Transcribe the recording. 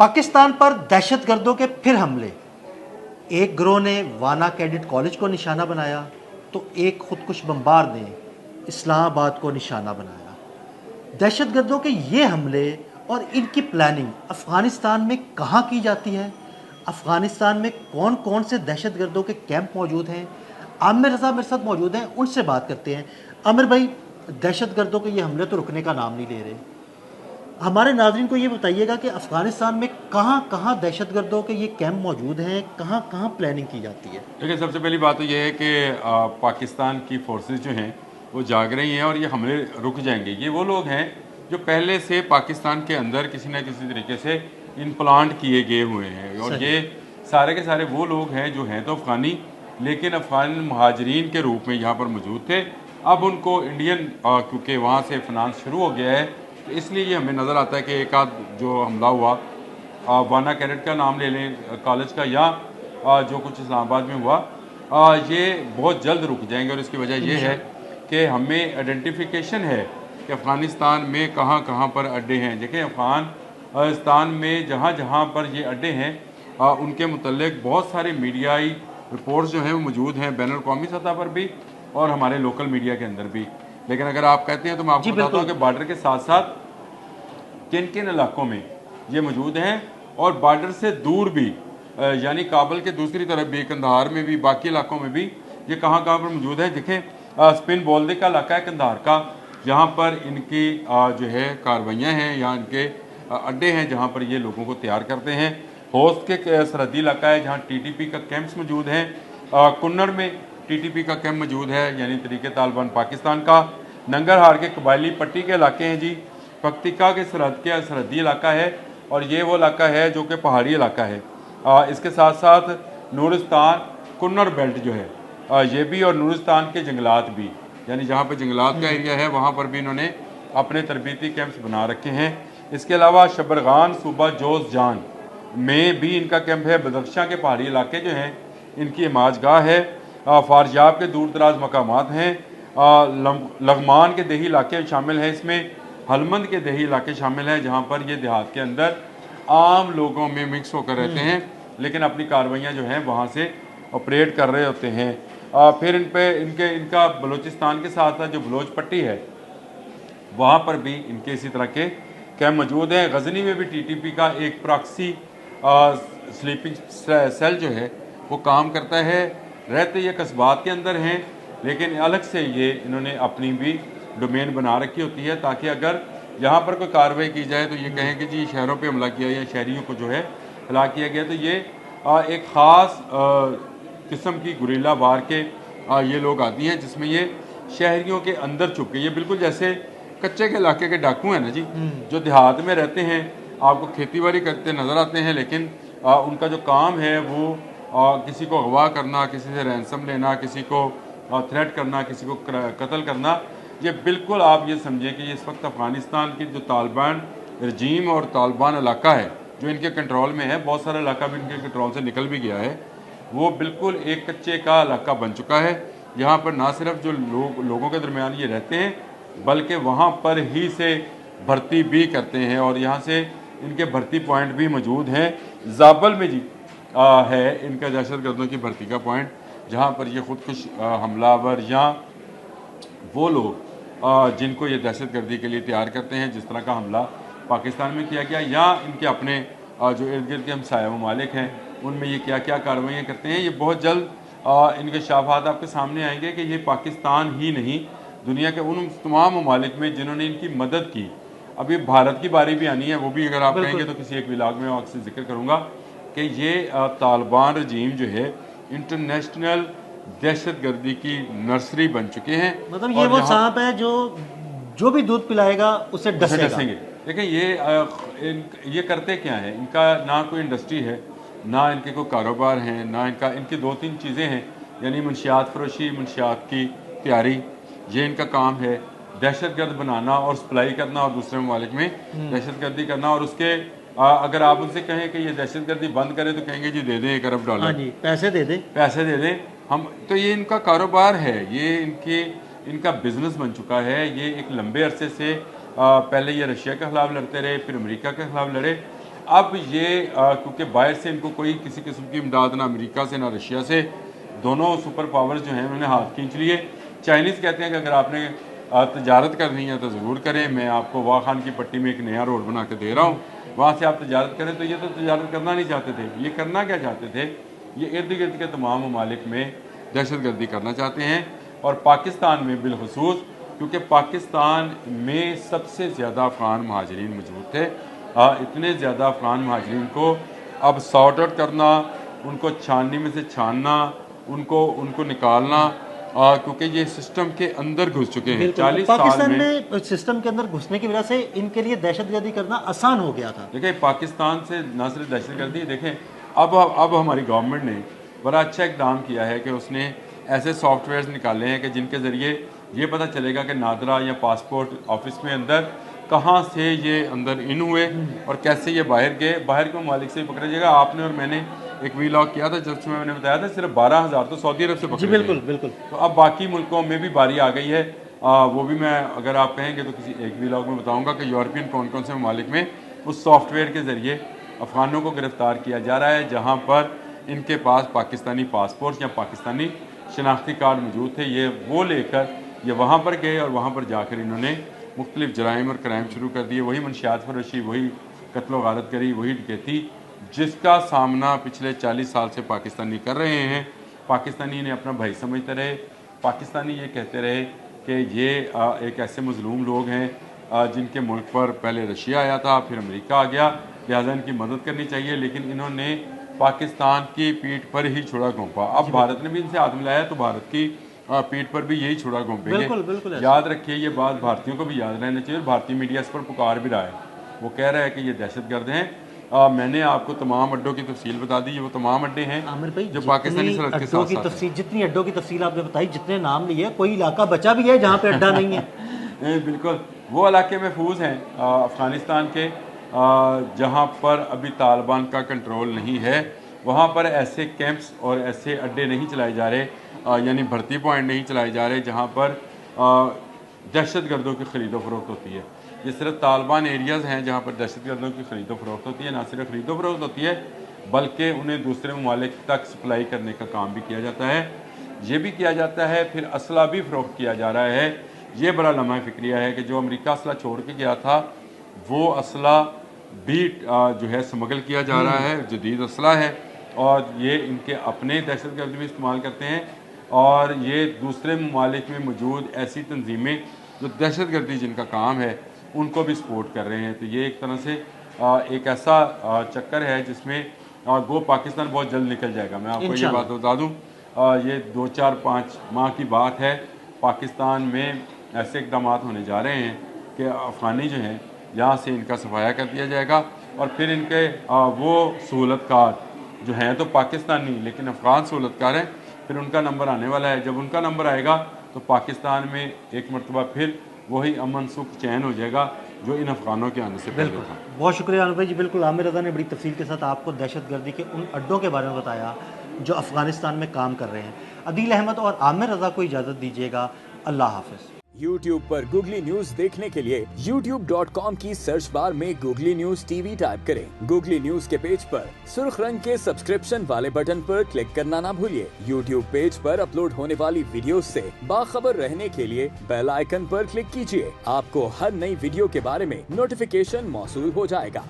پاکستان پر دہشت گردوں کے پھر حملے. ایک گروہ نے وانا کیڈٹ کالج کو نشانہ بنایا تو ایک خودکش بمبار نے اسلام آباد کو نشانہ بنایا. دہشت گردوں کے یہ حملے اور ان کی پلاننگ افغانستان میں کہاں کی جاتی ہے؟ افغانستان میں کون کون سے دہشت گردوں کے کیمپ موجود ہیں؟ عامر رضا میرے ساتھ موجود ہیں، ان سے بات کرتے ہیں. عامر بھائی، دہشت گردوں کے یہ حملے تو رکنے کا نام نہیں لے رہے. ہمارے ناظرین کو یہ بتائیے گا کہ افغانستان میں کہاں کہاں دہشت گردوں کے یہ کیمپ موجود ہیں، کہاں کہاں پلاننگ کی جاتی ہے؟ دیکھیں، سب سے پہلی بات تو یہ ہے کہ پاکستان کی فورسز جو ہیں وہ جاگ رہی ہیں اور یہ حملے رک جائیں گے. یہ وہ لوگ ہیں جو پہلے سے پاکستان کے اندر کسی نہ کسی طریقے سے امپلانٹ کیے گئے ہوئے ہیں، اور یہ سارے کے سارے وہ لوگ ہیں جو ہیں تو افغانی لیکن افغان مہاجرین کے روپ میں یہاں پر موجود تھے. اب ان کو انڈین کیونکہ وہاں سے فنانس شروع ہو گیا ہے تو اس لیے یہ ہمیں نظر آتا ہے کہ ایک آدھ جو حملہ ہوا وانا کیڈٹ کا نام لے لیں کالج کا، یا جو کچھ اسلام آباد میں ہوا، یہ بہت جلد رک جائیں گے. اور اس کی وجہ یہ ہے کہ ہمیں آئیڈینٹیفیکیشن ہے کہ افغانستان میں کہاں کہاں پر اڈے ہیں. دیکھیں، افغانستان میں جہاں جہاں پر یہ اڈے ہیں ان کے متعلق بہت سارے میڈیائی رپورٹس جو ہیں وہ موجود ہیں، بین الاقوامی سطح پر بھی اور ہمارے لوکل میڈیا کے اندر بھی. لیکن اگر آپ کہتے ہیں تو میں آپ کو بتاتا ہوں کہ بارڈر کے ساتھ ساتھ کن کن علاقوں میں یہ موجود ہیں، اور بارڈر سے دور بھی، یعنی کابل کے دوسری طرف بھی، قندھار میں بھی، باقی علاقوں میں بھی یہ کہاں کہاں پر موجود ہے. دیکھیں، اسپن بولدے کا علاقہ ہے قندھار کا، جہاں پر ان کی جو ہے کاروائیاں ہیں یا ان کے اڈے ہیں جہاں پر یہ لوگوں کو تیار کرتے ہیں. ہوست کے سرحدی علاقہ ہے جہاں ٹی ٹی پی کا کیمپس موجود ہیں. کنڑ میں ٹی ٹی پی کا کیمپ موجود ہے، یعنی طریقہ طالبان پاکستان کا. ننگرہار کے قبائلی پٹی کے علاقے ہیں جی. پکتیکا کے سرحدی علاقہ ہے، اور یہ وہ علاقہ ہے جو کہ پہاڑی علاقہ ہے. اس کے ساتھ ساتھ نورستان کنڑ بیلٹ جو ہے یہ بھی، اور نورستان کے جنگلات بھی، یعنی جہاں پہ جنگلات کا ایریا ہے وہاں پر بھی انہوں نے اپنے تربیتی کیمپس بنا رکھے ہیں. اس کے علاوہ شبرغان صوبہ جوز جان میں بھی ان کا کیمپ ہے. بدخشاں کے پہاڑی علاقے جو ہیں ان کی عماج گاہ ہے. فارجاب کے دور دراز مقامات ہیں. لغمان کے دیہی علاقے شامل ہیں اس میں. ہلمند کے دیہی علاقے شامل ہیں جہاں پر یہ دیہات کے اندر عام لوگوں میں مکس ہو کر رہتے ہیں، لیکن اپنی کاروائیاں جو ہیں وہاں سے آپریٹ کر رہے ہوتے ہیں. پھر ان کا بلوچستان کے ساتھ جو بلوچ پٹی ہے وہاں پر بھی ان کے اسی طرح کے کیمپ موجود ہیں. غزنی میں بھی ٹی ٹی پی کا ایک پراکسی سلیپنگ سیل جو ہے وہ کام کرتا ہے. رہتے یہ قصبات کے اندر ہیں، لیکن الگ سے یہ انہوں نے اپنی بھی ڈومین بنا رکھی ہوتی ہے تاکہ اگر یہاں پر کوئی کارروائی کی جائے تو یہ کہیں کہ جی شہروں پہ حملہ کیا یا شہریوں کو جو ہے ہلاک کیا گیا. تو یہ ایک خاص قسم کی گوریلا وار کے یہ لوگ آتی ہیں جس میں یہ شہریوں کے اندر چھپ کے، یہ بالکل جیسے کچے کے علاقے کے ڈاکو ہیں نا جی، جو دیہات میں رہتے ہیں، آپ کو کھیتی باڑی کرتے نظر آتے ہیں، لیکن ان کا جو کام ہے وہ کسی کو اغوا کرنا، کسی سے رینسم لینا، کسی کو تھریٹ کرنا، کسی کو قتل کرنا. یہ بالکل آپ یہ سمجھیں کہ اس وقت افغانستان کی جو طالبان رجیم اور طالبان علاقہ ہے جو ان کے کنٹرول میں ہے، بہت سارا علاقہ بھی ان کے کنٹرول سے نکل بھی گیا ہے، وہ بالکل ایک کچے کا علاقہ بن چکا ہے. یہاں پر نہ صرف جو لوگوں کے درمیان یہ رہتے ہیں بلکہ وہاں پر ہی سے بھرتی بھی کرتے ہیں، اور یہاں سے ان کے بھرتی پوائنٹ بھی موجود ہیں. زابل میں جی ہے ان کا دہشت گردوں کی بھرتی کا پوائنٹ، جہاں پر یہ خودکش حملہ آور یا وہ لوگ جن کو یہ دہشت گردی کے لیے تیار کرتے ہیں، جس طرح کا حملہ پاکستان میں کیا گیا یا ان کے اپنے جو ارد گرد کے ہمسایہ ممالک ہیں ان میں یہ کیا کیا کارروائیاں کرتے ہیں. یہ بہت جلد ان کے شافات آپ کے سامنے آئیں گے کہ یہ پاکستان ہی نہیں، دنیا کے ان تمام ممالک میں جنہوں نے ان کی مدد کی. اب یہ بھارت کی باری بھی آنی ہے، وہ بھی اگر آپ کہیں گے تو کسی ایک ولاگ میں آپ سے ذکر کروں گا کہ یہ طالبان رجیم جو ہے انٹرنیشنل دہشت گردی کی نرسری بن چکے ہیں. مطلب یہ وہ سانپ ہے جو بھی دودھ پلائے گا اسے ڈسیں گے. دیکھیں یہ کرتے کیا ہیں، ان کا نہ کوئی انڈسٹری ہے، نہ ان کے کوئی کاروبار ہیں، نہ ان کی دو تین چیزیں ہیں، یعنی منشیات فروشی، منشیات کی تیاری، یہ ان کا کام ہے. دہشت گرد بنانا اور سپلائی کرنا اور دوسرے ممالک میں دہشت گردی کرنا. اور اس کے اگر آپ ان سے کہیں کہ یہ دہشت گردی بند کرے تو کہیں گے جی دے دیں $1 ارب، پیسے دے دیں ہم تو. یہ ان کا کاروبار ہے، یہ ان کا بزنس بن چکا ہے. یہ ایک لمبے عرصے سے پہلے یہ رشیا کے خلاف لڑتے رہے، پھر امریکہ کے خلاف لڑے. اب یہ کیونکہ باہر سے ان کو کوئی کسی قسم کی امداد نہ امریکہ سے نہ رشیا سے، دونوں سپر پاورز جو ہیں انہوں نے ہاتھ کھینچ لیے. چائنیز کہتے ہیں کہ اگر آپ نے تجارت کرنی ہے تو ضرور کریں، میں آپ کو واہ خان کی پٹی میں ایک نیا روڈ بنا کے دے رہا ہوں، وہاں سے آپ تجارت کریں. تو یہ تو تجارت کرنا نہیں چاہتے تھے، یہ کرنا کیا چاہتے تھے؟ یہ ارد گرد کے تمام ممالک میں دہشت گردی کرنا چاہتے ہیں، اور پاکستان میں بالخصوص، کیونکہ پاکستان میں سب سے زیادہ افغان مہاجرین موجود تھے. اتنے زیادہ افغان مہاجرین کو اب سارٹ آؤٹ کرنا، ان کو چھاننی میں سے چھاننا، ان کو نکالنا، کیونکہ یہ سسٹم کے اندر گھس چکے ہیں. 40 سال پاکستان میں میں سسٹم کے اندر گھسنے کی وجہ سے ان کے لیے دہشت گردی کرنا آسان ہو گیا تھا. دیکھیں پاکستان سے نہ صرف دہشت گردی، دیکھیں اب ہماری گورنمنٹ نے بڑا اچھا اقدام کیا ہے کہ اس نے ایسے سافٹ ویئرز نکالے ہیں کہ جن کے ذریعے یہ پتہ چلے گا کہ نادرا یا پاسپورٹ آفس میں اندر کہاں سے یہ اندر ان ہوئے اور کیسے یہ باہر گئے. باہر کے ممالک سے پکڑا جائے گا. آپ نے اور میں نے ایک ویلاگ کیا تھا جس میں نے بتایا تھا صرف 12,000 تو سعودی عرب سے پکڑے گئے. بالکل بالکل. تو اب باقی ملکوں میں بھی باری آ گئی ہے. وہ بھی میں اگر آپ کہیں گے تو کسی ایک ویلاگ میں بتاؤں گا کہ یورپین کون کون سے ممالک میں اس سافٹ ویئر کے ذریعے افغانوں کو گرفتار کیا جا رہا ہے جہاں پر ان کے پاس پاکستانی پاسپورٹ یا پاکستانی شناختی کارڈ موجود تھے. یہ وہ لے کر یہ وہاں پر گئے اور وہاں پر جا کر انہوں نے مختلف جرائم اور کرائم شروع کر دیے. وہی منشیات فروشی، وہی قتل و غارت گری، وہی ڈکیتی، جس کا سامنا پچھلے 40 سال سے پاکستانی کر رہے ہیں. پاکستانی انہیں اپنا بھائی سمجھتے رہے. پاکستانی یہ کہتے رہے کہ یہ ایک ایسے مظلوم لوگ ہیں جن کے ملک پر پہلے رشیا آیا تھا، پھر امریکہ آ گیا، لہٰذا ان کی مدد کرنی چاہیے. لیکن انہوں نے پاکستان کی پیٹھ پر ہی چھڑا گھونپا. اب بھارت نے بھی ان سے ہاتھ ملایا تو بھارت کی پیٹھ پر بھی یہی چھڑا گھونپیں گے. بالکل. یاد رکھیے یہ بات بھارتیوں کو بھی یاد رہنا چاہیے. بھارتی میڈیا اس پر پکار بھی رہا ہے، وہ کہہ رہا ہے کہ یہ دہشت گرد ہیں. میں نے آپ کو تمام اڈوں کی تفصیل بتا دی. یہ وہ تمام اڈے ہیں جو پاکستانی سرحد کے ساتھ ساتھ ہیں. جتنی اڈوں کی تفصیل آپ نے بتائی، جتنے نام لیے، کوئی علاقہ بچا بھی ہے جہاں پہ اڈا نہیں ہے؟ بالکل. وہ علاقے محفوظ ہیں افغانستان کے جہاں پر ابھی طالبان کا کنٹرول نہیں ہے. وہاں پر ایسے کیمپس اور ایسے اڈے نہیں چلائے جا رہے، یعنی بھرتی پوائنٹ نہیں چلائے جا رہے جہاں پر دہشت گردوں کی خرید و فروخت ہوتی ہے. یہ صرف طالبان ایریاز ہیں جہاں پر دہشت گردوں کی خرید و فروخت ہوتی ہے. نہ صرف خرید و فروخت ہوتی ہے بلکہ انہیں دوسرے ممالک تک سپلائی کرنے کا کام بھی کیا جاتا ہے. یہ بھی کیا جاتا ہے، پھر اسلحہ بھی فروخت کیا جا رہا ہے. یہ بڑا لمحہ فکریہ ہے کہ جو امریکہ اسلحہ چھوڑ کے گیا تھا وہ اسلحہ بھی جو ہے سمگل کیا جا رہا ہے. جدید اسلحہ ہے اور یہ ان کے اپنے دہشت گرد بھی استعمال کرتے ہیں، اور یہ دوسرے ممالک میں موجود ایسی تنظیمیں جو دہشت گردی جن کا کام ہے ان کو بھی سپورٹ کر رہے ہیں. تو یہ ایک طرح سے ایک ایسا چکر ہے جس میں وہ پاکستان بہت جلد نکل جائے گا. میں آپ کو یہ بات بتا دوں، یہ 2-4-5 ماہ کی بات ہے. پاکستان میں ایسے اقدامات ہونے جا رہے ہیں کہ افغانی جو ہیں یہاں سے ان کا صفایا کر دیا جائے گا، اور پھر ان کے وہ سہولت کار جو ہیں تو پاکستانی لیکن افغان سہولت کار ہیں، پھر ان کا نمبر آنے والا ہے. جب ان کا نمبر آئے گا تو پاکستان میں ایک مرتبہ پھر وہی امن سکھ چین ہو جائے گا جو ان افغانوں کے آنے سے پہلے تھا. بہت شکریہ عامر بھائی. جی بالکل، عامر رضا نے بڑی تفصیل کے ساتھ آپ کو دہشت گردی کے ان اڈوں کے بارے میں بتایا جو افغانستان میں کام کر رہے ہیں. عدیل احمد اور عامر رضا کو اجازت دیجیے گا. اللہ حافظ. YouTube پر گوگلی نیوز دیکھنے کے لیے youtube.com کی سرچ بار میں googly news T V type کریں. گوگلی نیوز کے پیج پر سرخ رنگ کے سبسکرپشن والے بٹن پر کلک کرنا نہ بھولیے. YouTube پیج پر اپلوڈ ہونے والی ویڈیوز سے باخبر رہنے کے لیے بیل آئیکن پر کلک کیجیے. آپ کو ہر نئی ویڈیو کے بارے میں نوٹیفیکیشن موصول ہو جائے گا.